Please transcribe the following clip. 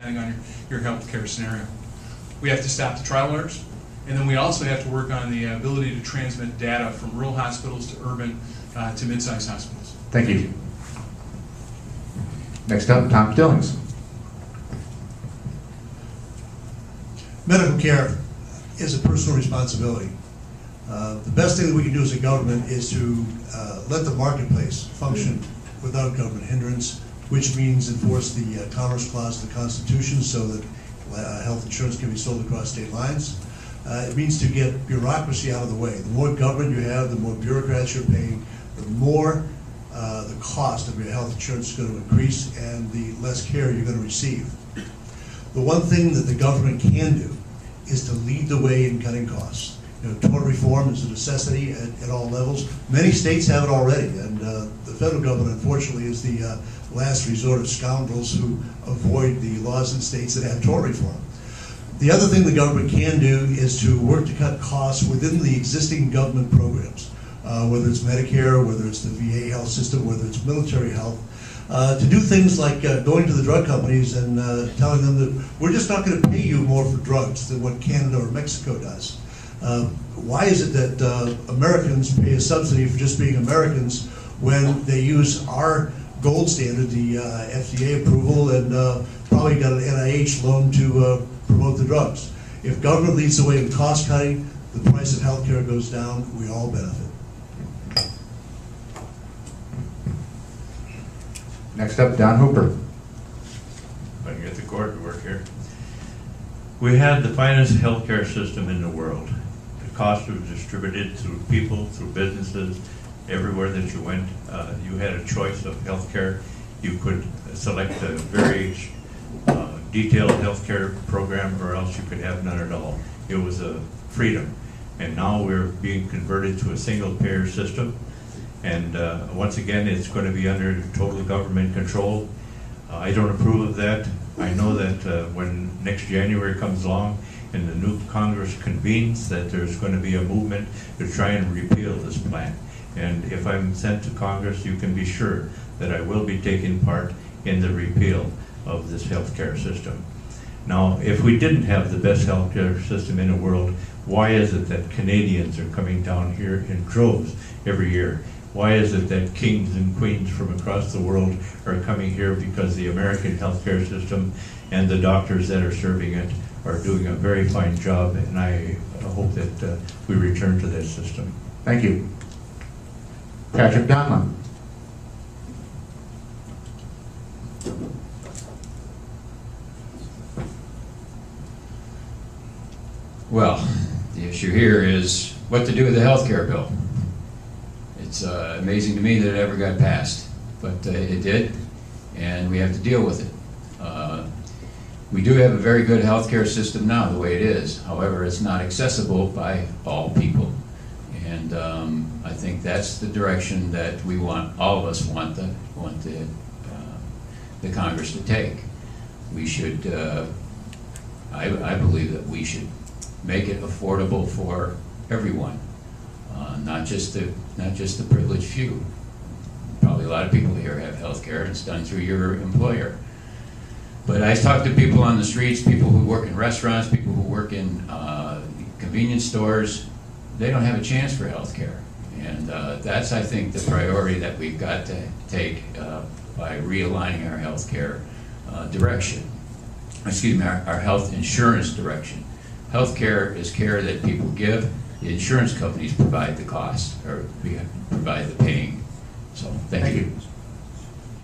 depending on your healthcare scenario. We have to stop the trial errors, and then we also have to work on the ability to transmit data from rural hospitals to urban to mid-sized hospitals. Thank you. Next up, Tom Stillings. Medical care is a personal responsibility. The best thing that we can do as a government is to let the marketplace function without government hindrance, which means enforce the Commerce Clause of the Constitution so that health insurance can be sold across state lines. It means to get bureaucracy out of the way. The more government you have, the more bureaucrats you're paying, the more the cost of your health insurance is going to increase and the less care you're going to receive. The one thing that the government can do is to lead the way in cutting costs. You know, tort reform is a necessity at all levels. Many states have it already, and the federal government, unfortunately, is the last resort of scoundrels who avoid the laws in states that have tort reform. The other thing the government can do is to work to cut costs within the existing government programs, whether it's Medicare, whether it's the VA health system, whether it's military health, to do things like going to the drug companies and telling them that we're just not going to pay you more for drugs than what Canada or Mexico does. Why is it that Americans pay a subsidy for just being Americans when they use our gold standard, the FDA approval, and probably got an NIH loan to promote the drugs? If government leads the way in cost cutting, the price of healthcare goes down, we all benefit. Next up, Don Hooper. If I can get the cord to work here. We had the finest healthcare system in the world. The cost was distributed through people, through businesses, everywhere that you went. You had a choice of healthcare. You could select a very detailed healthcare program, or else you could have none at all. It was a freedom. And now we're being converted to a single payer system. And once again, it's going to be under total government control. I don't approve of that. I know that when next January comes along and the new Congress convenes, that there's going to be a movement to try and repeal this plan. And if I'm sent to Congress, you can be sure that I will be taking part in the repeal of this healthcare system. Now, if we didn't have the best healthcare system in the world, why is it that Canadians are coming down here in droves every year? Why is it that kings and queens from across the world are coming here? Because the American healthcare system and the doctors that are serving it are doing a very fine job, and I hope that we return to that system. Thank you. Patrick Donlin. Well, the issue here is what to do with the health care bill. It's amazing to me that it ever got passed, but it did, and we have to deal with it. We do have a very good health care system now, the way it is. However, it's not accessible by all people, and I think that's the direction that we want. All of us want the Congress to take. We should. I believe that we should make it affordable for everyone, not just the privileged few. Probably a lot of people here have health care, and it's done through your employer. But I talk to people on the streets, people who work in restaurants, people who work in convenience stores. They don't have a chance for health care. And that's, I think, the priority that we've got to take by realigning our health care direction. Excuse me, our health insurance direction. Health care is care that people give. The insurance companies provide the cost, or provide the paying. So, thank you.